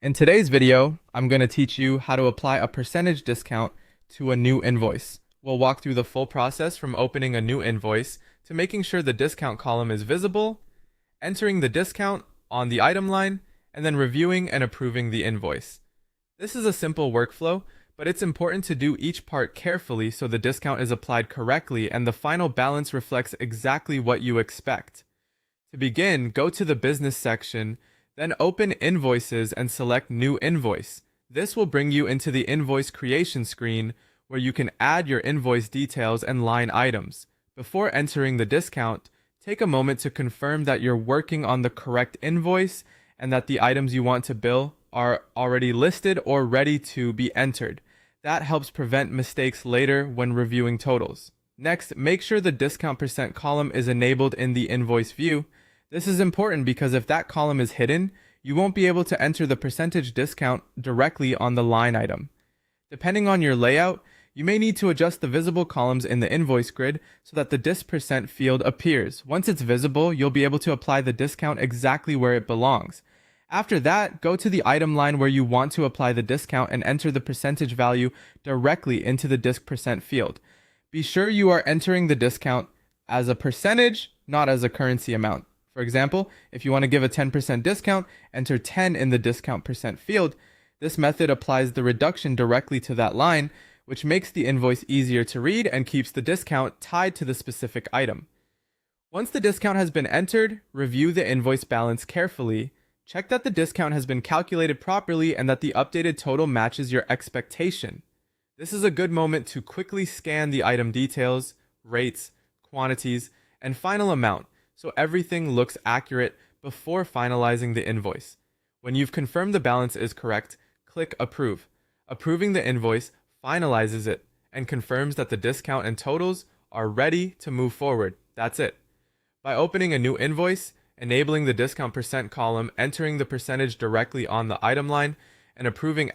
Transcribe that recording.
In today's video, I'm going to teach you how to apply a percentage discount to a new invoice. We'll walk through the full process from opening a new invoice to making sure the discount column is visible, entering the discount on the item line, and then reviewing and approving the invoice. This is a simple workflow, but it's important to do each part carefully so the discount is applied correctly and the final balance reflects exactly what you expect. To begin, go to the business section, then open Invoices and select New Invoice. This will bring you into the invoice creation screen where you can add your invoice details and line items. Before entering the discount, take a moment to confirm that you're working on the correct invoice and that the items you want to bill are already listed or ready to be entered. That helps prevent mistakes later when reviewing totals. Next, make sure the discount percent column is enabled in the invoice view. This is important because if that column is hidden, you won't be able to enter the percentage discount directly on the line item. Depending on your layout, you may need to adjust the visible columns in the invoice grid so that the disc percent field appears. Once it's visible, you'll be able to apply the discount exactly where it belongs. After that, go to the item line where you want to apply the discount and enter the percentage value directly into the disc percent field. Be sure you are entering the discount as a percentage, not as a currency amount. For example, if you want to give a 10% discount, enter 10 in the discount percent field. This method applies the reduction directly to that line, which makes the invoice easier to read and keeps the discount tied to the specific item. Once the discount has been entered, review the invoice balance carefully. Check that the discount has been calculated properly and that the updated total matches your expectation. This is a good moment to quickly scan the item details, rates, quantities, and final amount, so everything looks accurate before finalizing the invoice. When you've confirmed the balance is correct, click Approve. Approving the invoice finalizes it and confirms that the discount and totals are ready to move forward. That's it. By opening a new invoice, enabling the discount percent column, entering the percentage directly on the item line, and approving